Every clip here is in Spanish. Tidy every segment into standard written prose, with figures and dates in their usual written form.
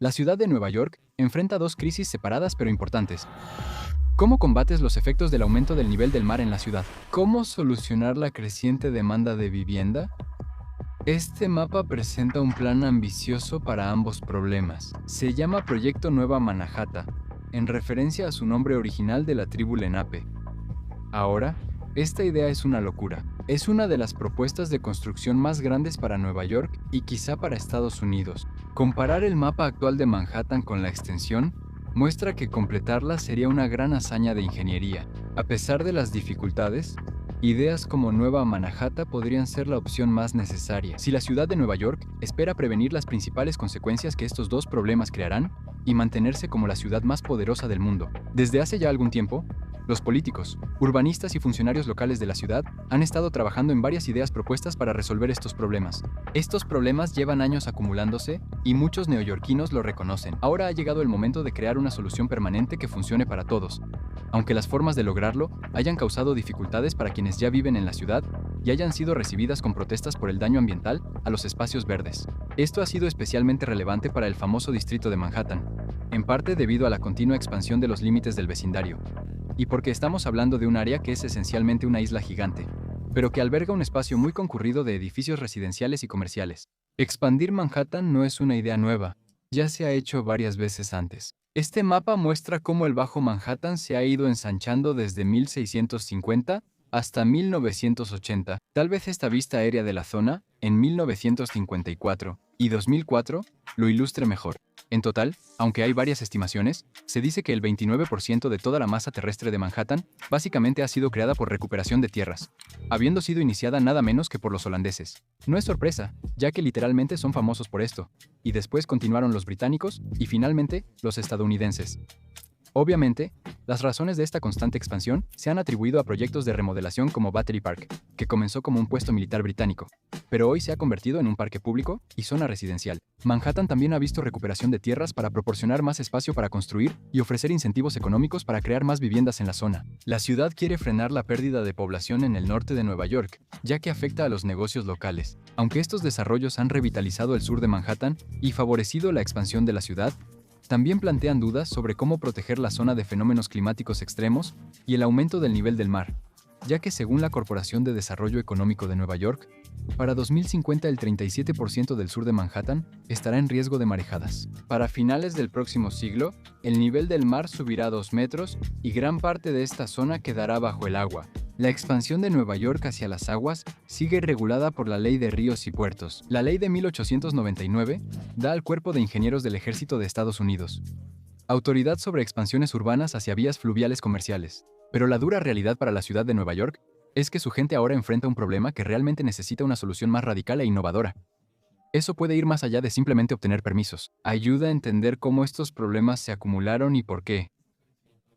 La ciudad de Nueva York enfrenta dos crisis separadas pero importantes. ¿Cómo combates los efectos del aumento del nivel del mar en la ciudad? ¿Cómo solucionar la creciente demanda de vivienda? Este mapa presenta un plan ambicioso para ambos problemas. Se llama Proyecto Nueva Manhattan, en referencia a su nombre original de la tribu Lenape. Ahora, esta idea es una locura. Es una de las propuestas de construcción más grandes para Nueva York y quizá para Estados Unidos. Comparar el mapa actual de Manhattan con la extensión muestra que completarla sería una gran hazaña de ingeniería. A pesar de las dificultades, ideas como Nueva Manhattan podrían ser la opción más necesaria. Si la ciudad de Nueva York espera prevenir las principales consecuencias que estos dos problemas crearán y mantenerse como la ciudad más poderosa del mundo. Desde hace ya algún tiempo, los políticos, urbanistas y funcionarios locales de la ciudad han estado trabajando en varias ideas propuestas para resolver estos problemas. Estos problemas llevan años acumulándose y muchos neoyorquinos lo reconocen. Ahora ha llegado el momento de crear una solución permanente que funcione para todos, aunque las formas de lograrlo hayan causado dificultades para quienes ya viven en la ciudad y hayan sido recibidas con protestas por el daño ambiental a los espacios verdes. Esto ha sido especialmente relevante para el famoso distrito de Manhattan, en parte debido a la continua expansión de los límites del vecindario, y porque estamos hablando de un área que es esencialmente una isla gigante, pero que alberga un espacio muy concurrido de edificios residenciales y comerciales. Expandir Manhattan no es una idea nueva, ya se ha hecho varias veces antes. Este mapa muestra cómo el Bajo Manhattan se ha ido ensanchando desde 1650 hasta 1980. Tal vez esta vista aérea de la zona, en 1954 y 2004, lo ilustre mejor. En total, aunque hay varias estimaciones, se dice que el 29% de toda la masa terrestre de Manhattan básicamente ha sido creada por recuperación de tierras, habiendo sido iniciada nada menos que por los holandeses. No es sorpresa, ya que literalmente son famosos por esto, y después continuaron los británicos y finalmente los estadounidenses. Obviamente, las razones de esta constante expansión se han atribuido a proyectos de remodelación como Battery Park, que comenzó como un puesto militar británico, pero hoy se ha convertido en un parque público y zona residencial. Manhattan también ha visto recuperación de tierras para proporcionar más espacio para construir y ofrecer incentivos económicos para crear más viviendas en la zona. La ciudad quiere frenar la pérdida de población en el norte de Nueva York, ya que afecta a los negocios locales. Aunque estos desarrollos han revitalizado el sur de Manhattan y favorecido la expansión de la ciudad, también plantean dudas sobre cómo proteger la zona de fenómenos climáticos extremos y el aumento del nivel del mar, ya que según la Corporación de Desarrollo Económico de Nueva York, para 2050 el 37% del sur de Manhattan estará en riesgo de marejadas. Para finales del próximo siglo, el nivel del mar subirá a 2 metros y gran parte de esta zona quedará bajo el agua. La expansión de Nueva York hacia las aguas sigue regulada por la Ley de Ríos y Puertos. La Ley de 1899 da al Cuerpo de Ingenieros del Ejército de Estados Unidos autoridad sobre expansiones urbanas hacia vías fluviales comerciales. Pero la dura realidad para la ciudad de Nueva York es que su gente ahora enfrenta un problema que realmente necesita una solución más radical e innovadora. Eso puede ir más allá de simplemente obtener permisos. Ayuda a entender cómo estos problemas se acumularon y por qué.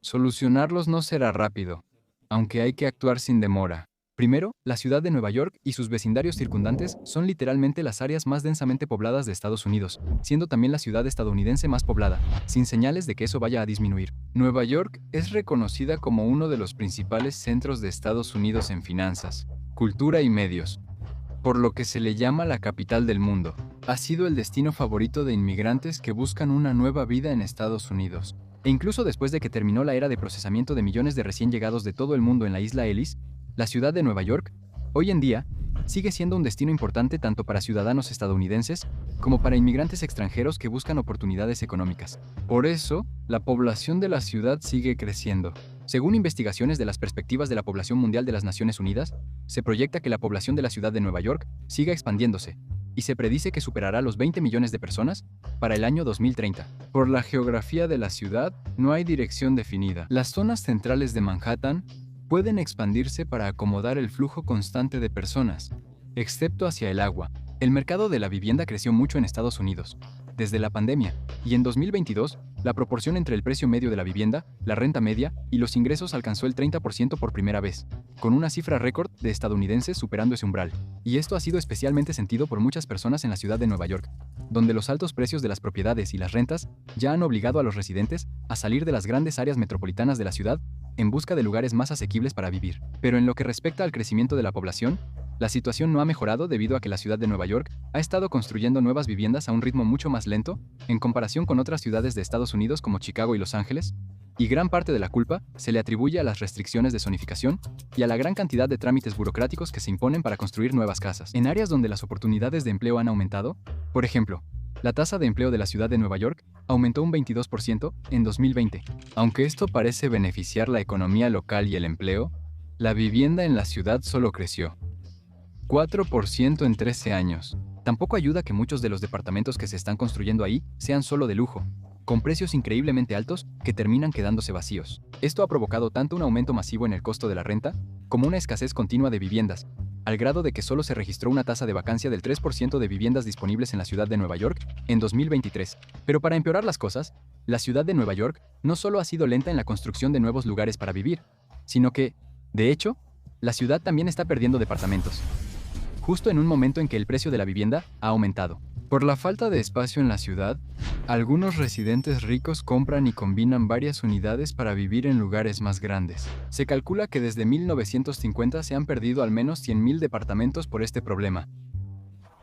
Solucionarlos no será rápido, aunque hay que actuar sin demora. Primero, la ciudad de Nueva York y sus vecindarios circundantes son literalmente las áreas más densamente pobladas de Estados Unidos, siendo también la ciudad estadounidense más poblada, sin señales de que eso vaya a disminuir. Nueva York es reconocida como uno de los principales centros de Estados Unidos en finanzas, cultura y medios, por lo que se le llama la capital del mundo. Ha sido el destino favorito de inmigrantes que buscan una nueva vida en Estados Unidos. E incluso después de que terminó la era de procesamiento de millones de recién llegados de todo el mundo en la isla Ellis, la ciudad de Nueva York, hoy en día, sigue siendo un destino importante tanto para ciudadanos estadounidenses como para inmigrantes extranjeros que buscan oportunidades económicas. Por eso, la población de la ciudad sigue creciendo. Según investigaciones de las perspectivas de la población mundial de las Naciones Unidas, se proyecta que la población de la ciudad de Nueva York siga expandiéndose, y se predice que superará los 20 millones de personas para el año 2030. Por la geografía de la ciudad, no hay dirección definida. Las zonas centrales de Manhattan pueden expandirse para acomodar el flujo constante de personas, excepto hacia el agua. El mercado de la vivienda creció mucho en Estados Unidos desde la pandemia, y en 2022, la proporción entre el precio medio de la vivienda, la renta media y los ingresos alcanzó el 30% por primera vez, con una cifra récord de estadounidenses superando ese umbral. Y esto ha sido especialmente sentido por muchas personas en la ciudad de Nueva York, donde los altos precios de las propiedades y las rentas ya han obligado a los residentes a salir de las grandes áreas metropolitanas de la ciudad en busca de lugares más asequibles para vivir. Pero en lo que respecta al crecimiento de la población, La situación no ha mejorado debido a que la ciudad de Nueva York ha estado construyendo nuevas viviendas a un ritmo mucho más lento en comparación con otras ciudades de Estados Unidos como Chicago y Los Ángeles, y gran parte de la culpa se le atribuye a las restricciones de zonificación y a la gran cantidad de trámites burocráticos que se imponen para construir nuevas casas. En áreas donde las oportunidades de empleo han aumentado, por ejemplo, la tasa de empleo de la ciudad de Nueva York aumentó un 22% en 2020. Aunque esto parece beneficiar la economía local y el empleo, la vivienda en la ciudad solo creció 4% en 13 años. Tampoco ayuda que muchos de los departamentos que se están construyendo ahí sean solo de lujo, con precios increíblemente altos que terminan quedándose vacíos. Esto ha provocado tanto un aumento masivo en el costo de la renta como una escasez continua de viviendas, al grado de que solo se registró una tasa de vacancia del 3% de viviendas disponibles en la ciudad de Nueva York en 2023. Pero para empeorar las cosas, la ciudad de Nueva York no solo ha sido lenta en la construcción de nuevos lugares para vivir, sino que, de hecho, la ciudad también está perdiendo departamentos, justo en un momento en que el precio de la vivienda ha aumentado. Por la falta de espacio en la ciudad, algunos residentes ricos compran y combinan varias unidades para vivir en lugares más grandes. Se calcula que desde 1950 se han perdido al menos 100.000 departamentos por este problema.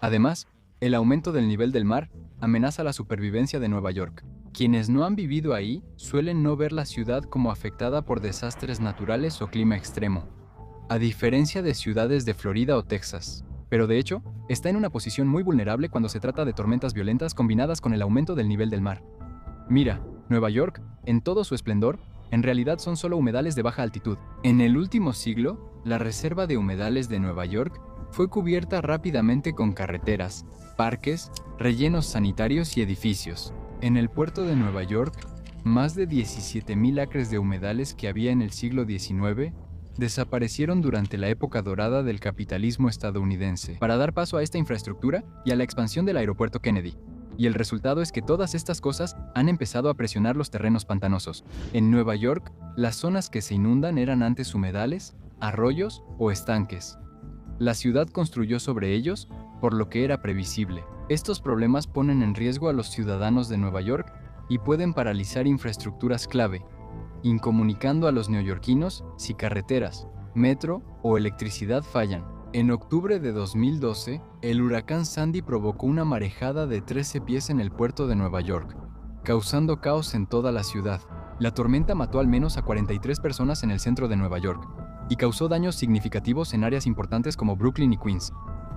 Además, el aumento del nivel del mar amenaza la supervivencia de Nueva York. Quienes no han vivido ahí suelen no ver la ciudad como afectada por desastres naturales o clima extremo, a diferencia de ciudades de Florida o Texas. Pero de hecho, está en una posición muy vulnerable cuando se trata de tormentas violentas combinadas con el aumento del nivel del mar. Mira, Nueva York, en todo su esplendor, en realidad son solo humedales de baja altitud. En el último siglo, la reserva de humedales de Nueva York fue cubierta rápidamente con carreteras, parques, rellenos sanitarios y edificios. En el puerto de Nueva York, más de 17.000 acres de humedales que había en el siglo XIX desaparecieron durante la época dorada del capitalismo estadounidense para dar paso a esta infraestructura y a la expansión del aeropuerto Kennedy. Y el resultado es que todas estas cosas han empezado a presionar los terrenos pantanosos. En Nueva York, las zonas que se inundan eran antes humedales, arroyos o estanques. La ciudad construyó sobre ellos, por lo que era previsible. Estos problemas ponen en riesgo a los ciudadanos de Nueva York y pueden paralizar infraestructuras clave, incomunicando a los neoyorquinos si carreteras, metro o electricidad fallan. En octubre de 2012, el huracán Sandy provocó una marejada de 13 pies en el puerto de Nueva York, causando caos en toda la ciudad. La tormenta mató al menos a 43 personas en el centro de Nueva York y causó daños significativos en áreas importantes como Brooklyn y Queens,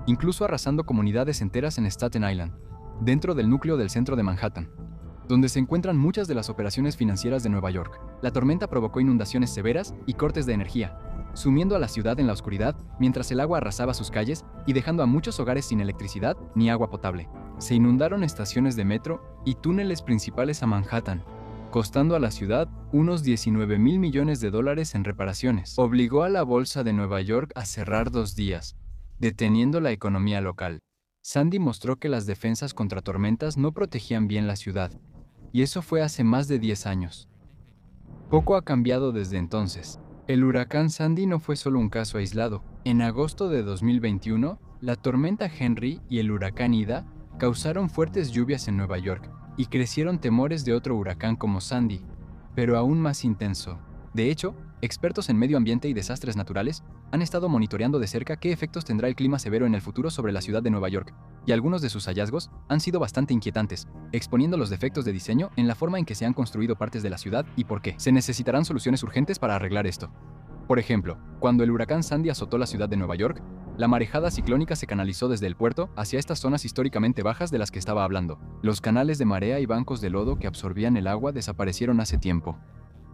incluso arrasando comunidades enteras en Staten Island, dentro del núcleo del centro de Manhattan, donde se encuentran muchas de las operaciones financieras de Nueva York. La tormenta provocó inundaciones severas y cortes de energía, sumiendo a la ciudad en la oscuridad mientras el agua arrasaba sus calles y dejando a muchos hogares sin electricidad ni agua potable. Se inundaron estaciones de metro y túneles principales a Manhattan, costando a la ciudad unos $19.000 millones en reparaciones. Obligó a la bolsa de Nueva York a cerrar 2 días, deteniendo la economía local. Sandy mostró que las defensas contra tormentas no protegían bien la ciudad, y eso fue hace más de 10 años. Poco ha cambiado desde entonces. El huracán Sandy no fue solo un caso aislado. En agosto de 2021, la tormenta Henry y el huracán Ida causaron fuertes lluvias en Nueva York y crecieron temores de otro huracán como Sandy, pero aún más intenso. De hecho, expertos en medio ambiente y desastres naturales han estado monitoreando de cerca qué efectos tendrá el clima severo en el futuro sobre la ciudad de Nueva York, y algunos de sus hallazgos han sido bastante inquietantes, exponiendo los defectos de diseño en la forma en que se han construido partes de la ciudad y por qué. Se necesitarán soluciones urgentes para arreglar esto. Por ejemplo, cuando el huracán Sandy azotó la ciudad de Nueva York, la marejada ciclónica se canalizó desde el puerto hacia estas zonas históricamente bajas de las que estaba hablando. Los canales de marea y bancos de lodo que absorbían el agua desaparecieron hace tiempo,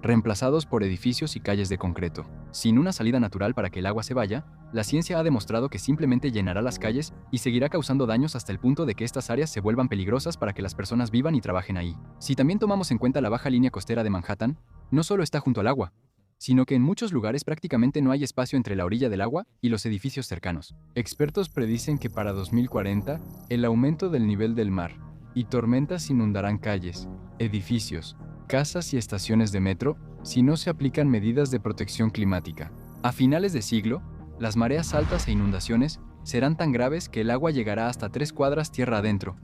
reemplazados por edificios y calles de concreto. Sin una salida natural para que el agua se vaya, la ciencia ha demostrado que simplemente llenará las calles y seguirá causando daños hasta el punto de que estas áreas se vuelvan peligrosas para que las personas vivan y trabajen ahí. Si también tomamos en cuenta la baja línea costera de Manhattan, no solo está junto al agua, sino que en muchos lugares prácticamente no hay espacio entre la orilla del agua y los edificios cercanos. Expertos predicen que para 2040, el aumento del nivel del mar y tormentas inundarán calles, edificios, casas y estaciones de metro si no se aplican medidas de protección climática. A finales de siglo, las mareas altas e inundaciones serán tan graves que el agua llegará hasta 3 cuadras tierra adentro,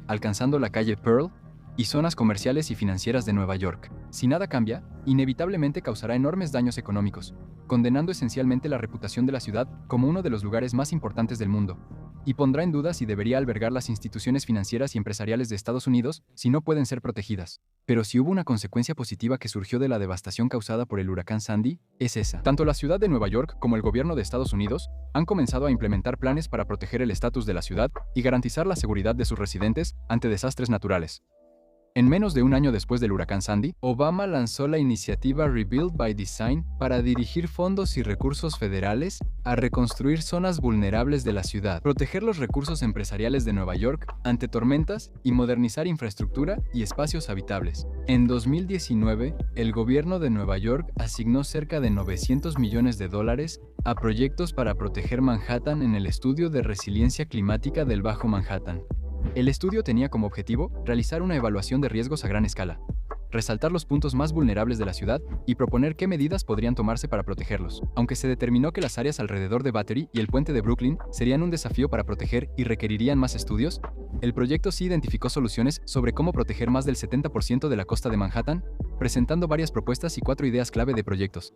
alcanzando la calle Pearl y zonas comerciales y financieras de Nueva York. Si nada cambia, inevitablemente causará enormes daños económicos, condenando esencialmente la reputación de la ciudad como uno de los lugares más importantes del mundo, y pondrá en duda si debería albergar las instituciones financieras y empresariales de Estados Unidos si no pueden ser protegidas. Pero si hubo una consecuencia positiva que surgió de la devastación causada por el huracán Sandy, es esa. Tanto la ciudad de Nueva York como el gobierno de Estados Unidos han comenzado a implementar planes para proteger el estatus de la ciudad y garantizar la seguridad de sus residentes ante desastres naturales. En menos de un año después del huracán Sandy, Obama lanzó la iniciativa Rebuild by Design para dirigir fondos y recursos federales a reconstruir zonas vulnerables de la ciudad, proteger los recursos empresariales de Nueva York ante tormentas y modernizar infraestructura y espacios habitables. En 2019, el gobierno de Nueva York asignó cerca de $900 millones a proyectos para proteger Manhattan en el Estudio de Resiliencia Climática del Bajo Manhattan. El estudio tenía como objetivo realizar una evaluación de riesgos a gran escala, resaltar los puntos más vulnerables de la ciudad y proponer qué medidas podrían tomarse para protegerlos. Aunque se determinó que las áreas alrededor de Battery y el puente de Brooklyn serían un desafío para proteger y requerirían más estudios, el proyecto sí identificó soluciones sobre cómo proteger más del 70% de la costa de Manhattan, presentando varias propuestas y 4 ideas clave de proyectos.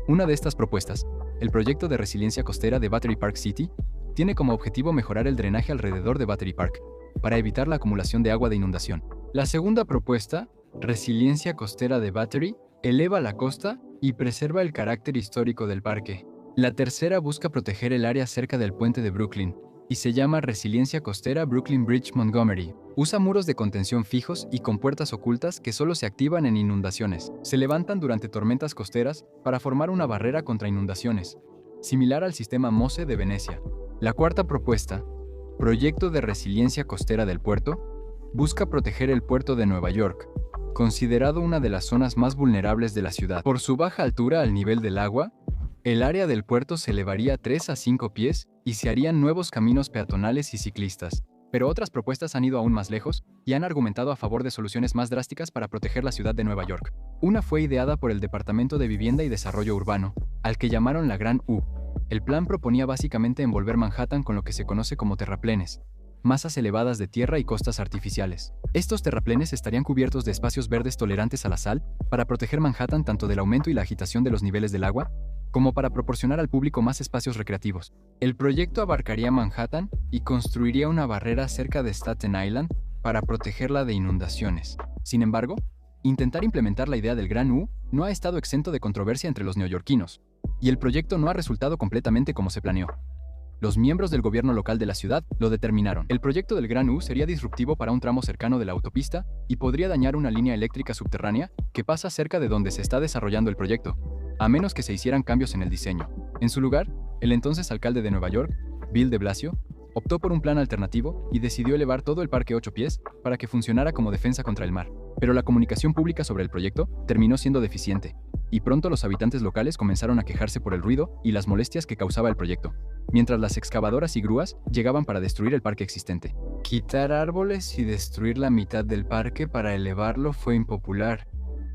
Una de estas propuestas, el proyecto de resiliencia costera de Battery Park City, tiene como objetivo mejorar el drenaje alrededor de Battery Park, para evitar la acumulación de agua de inundación. La segunda propuesta, resiliencia costera de Battery, eleva la costa y preserva el carácter histórico del parque. La tercera busca proteger el área cerca del puente de Brooklyn y se llama resiliencia costera Brooklyn Bridge Montgomery. Usa muros de contención fijos y con puertas ocultas que solo se activan en inundaciones. Se levantan durante tormentas costeras para formar una barrera contra inundaciones, similar al sistema MOSE de Venecia. La cuarta propuesta, Proyecto de Resiliencia Costera del Puerto, busca proteger el puerto de Nueva York, considerado una de las zonas más vulnerables de la ciudad. Por su baja altura al nivel del agua, el área del puerto se elevaría 3 a 5 pies y se harían nuevos caminos peatonales y ciclistas. Pero otras propuestas han ido aún más lejos y han argumentado a favor de soluciones más drásticas para proteger la ciudad de Nueva York. Una fue ideada por el Departamento de Vivienda y Desarrollo Urbano, al que llamaron la Gran U. El plan proponía básicamente envolver Manhattan con lo que se conoce como terraplenes, masas elevadas de tierra y costas artificiales. Estos terraplenes estarían cubiertos de espacios verdes tolerantes a la sal para proteger Manhattan tanto del aumento y la agitación de los niveles del agua, como para proporcionar al público más espacios recreativos. El proyecto abarcaría Manhattan y construiría una barrera cerca de Staten Island para protegerla de inundaciones. Sin embargo, intentar implementar la idea del Gran U no ha estado exento de controversia entre los neoyorquinos, y el proyecto no ha resultado completamente como se planeó. Los miembros del gobierno local de la ciudad lo determinaron. El proyecto del Gran U sería disruptivo para un tramo cercano de la autopista y podría dañar una línea eléctrica subterránea que pasa cerca de donde se está desarrollando el proyecto, a menos que se hicieran cambios en el diseño. En su lugar, el entonces alcalde de Nueva York, Bill de Blasio, optó por un plan alternativo y decidió elevar todo el parque 8 pies para que funcionara como defensa contra el mar. Pero la comunicación pública sobre el proyecto terminó siendo deficiente, y pronto los habitantes locales comenzaron a quejarse por el ruido y las molestias que causaba el proyecto, mientras las excavadoras y grúas llegaban para destruir el parque existente. Quitar árboles y destruir la mitad del parque para elevarlo fue impopular,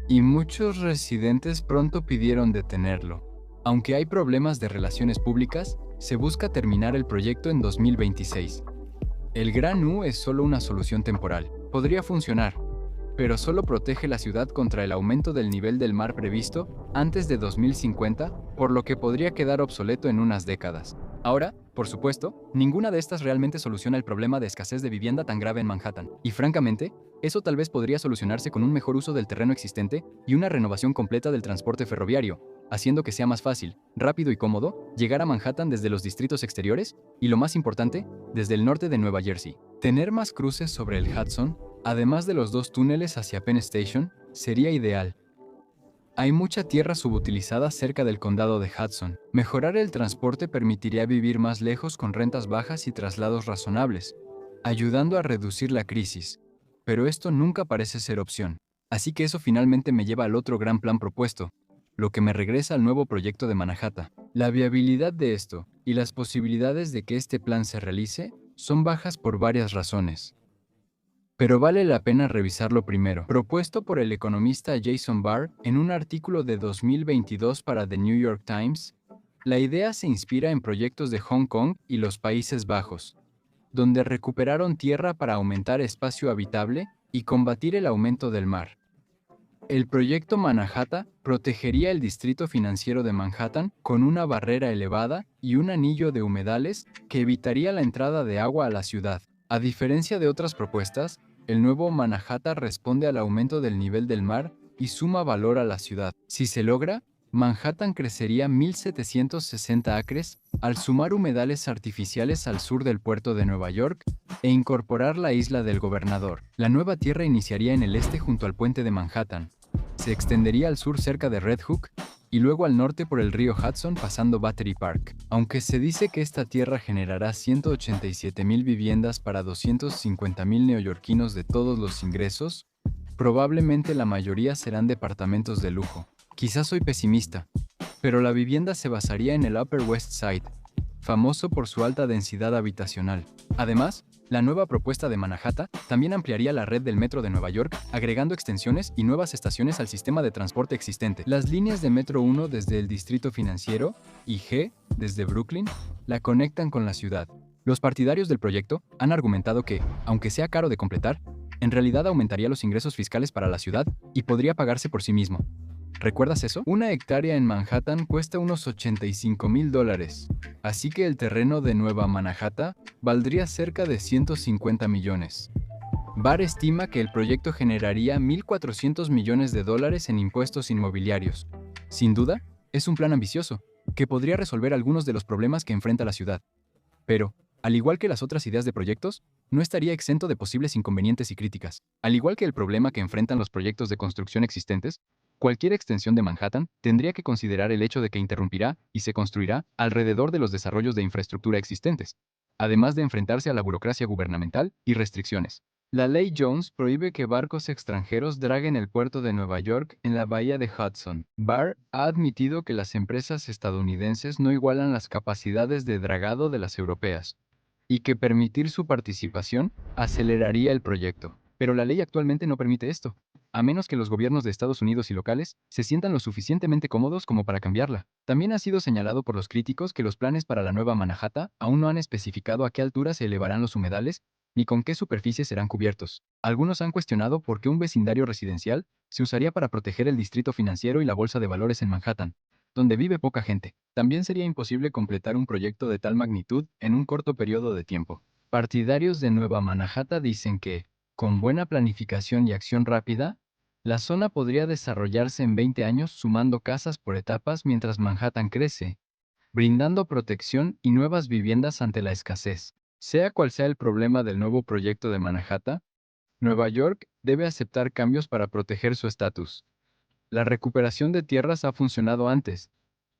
y muchos residentes pronto pidieron detenerlo. Aunque hay problemas de relaciones públicas, se busca terminar el proyecto en 2026. El Gran U es solo una solución temporal. Podría funcionar, pero solo protege la ciudad contra el aumento del nivel del mar previsto antes de 2050, por lo que podría quedar obsoleto en unas décadas. Ahora, por supuesto, ninguna de estas realmente soluciona el problema de escasez de vivienda tan grave en Manhattan. Y francamente, eso tal vez podría solucionarse con un mejor uso del terreno existente y una renovación completa del transporte ferroviario, haciendo que sea más fácil, rápido y cómodo llegar a Manhattan desde los distritos exteriores y, lo más importante, desde el norte de Nueva Jersey. Tener más cruces sobre el Hudson, además de los 2 túneles hacia Penn Station, sería ideal. Hay mucha tierra subutilizada cerca del condado de Hudson. Mejorar el transporte permitiría vivir más lejos con rentas bajas y traslados razonables, ayudando a reducir la crisis. Pero esto nunca parece ser opción. Así que eso finalmente me lleva al otro gran plan propuesto, lo que me regresa al nuevo proyecto de Manhattan. La viabilidad de esto y las posibilidades de que este plan se realice son bajas por varias razones. Pero vale la pena revisarlo primero. Propuesto por el economista Jason Barr en un artículo de 2022 para The New York Times, la idea se inspira en proyectos de Hong Kong y los Países Bajos, donde recuperaron tierra para aumentar espacio habitable y combatir el aumento del mar. El proyecto Manhattan protegería el distrito financiero de Manhattan con una barrera elevada y un anillo de humedales que evitaría la entrada de agua a la ciudad. A diferencia de otras propuestas, el nuevo Manhattan responde al aumento del nivel del mar y suma valor a la ciudad. Si se logra, Manhattan crecería 1.760 acres al sumar humedales artificiales al sur del puerto de Nueva York e incorporar la isla del Gobernador. La nueva tierra iniciaría en el este junto al puente de Manhattan. Se extendería al sur cerca de Red Hook y luego al norte por el río Hudson pasando Battery Park. Aunque se dice que esta tierra generará 187.000 viviendas para 250.000 neoyorquinos de todos los ingresos, probablemente la mayoría serán departamentos de lujo. Quizás soy pesimista, pero la vivienda se basaría en el Upper West Side, famoso por su alta densidad habitacional. Además, la nueva propuesta de Manhattan también ampliaría la red del metro de Nueva York, agregando extensiones y nuevas estaciones al sistema de transporte existente. Las líneas de Metro 1 desde el Distrito Financiero y G desde Brooklyn la conectan con la ciudad. Los partidarios del proyecto han argumentado que, aunque sea caro de completar, en realidad aumentaría los ingresos fiscales para la ciudad y podría pagarse por sí mismo. ¿Recuerdas eso? Una hectárea en Manhattan cuesta unos $85.000, así que el terreno de Nueva Manhattan valdría cerca de 150 millones. Barr estima que el proyecto generaría 1.400 millones de dólares en impuestos inmobiliarios. Sin duda, es un plan ambicioso, que podría resolver algunos de los problemas que enfrenta la ciudad. Pero, al igual que las otras ideas de proyectos, no estaría exento de posibles inconvenientes y críticas. Al igual que el problema que enfrentan los proyectos de construcción existentes, cualquier extensión de Manhattan tendría que considerar el hecho de que interrumpirá y se construirá alrededor de los desarrollos de infraestructura existentes, además de enfrentarse a la burocracia gubernamental y restricciones. La ley Jones prohíbe que barcos extranjeros draguen el puerto de Nueva York en la bahía de Hudson. Barr ha admitido que las empresas estadounidenses no igualan las capacidades de dragado de las europeas, y que permitir su participación aceleraría el proyecto. Pero la ley actualmente no permite esto, a menos que los gobiernos de Estados Unidos y locales se sientan lo suficientemente cómodos como para cambiarla. También ha sido señalado por los críticos que los planes para la nueva Manhattan aún no han especificado a qué altura se elevarán los humedales ni con qué superficies serán cubiertos. Algunos han cuestionado por qué un vecindario residencial se usaría para proteger el distrito financiero y la bolsa de valores en Manhattan, donde vive poca gente. También sería imposible completar un proyecto de tal magnitud en un corto periodo de tiempo. Partidarios de Nueva Manhattan dicen que, con buena planificación y acción rápida, la zona podría desarrollarse en 20 años sumando casas por etapas mientras Manhattan crece, brindando protección y nuevas viviendas ante la escasez. Sea cual sea el problema del nuevo proyecto de Manhattan, Nueva York debe aceptar cambios para proteger su estatus. La recuperación de tierras ha funcionado antes,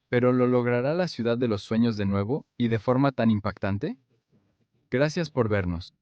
pero ¿lo logrará la ciudad de los sueños de nuevo y de forma tan impactante? Gracias por vernos.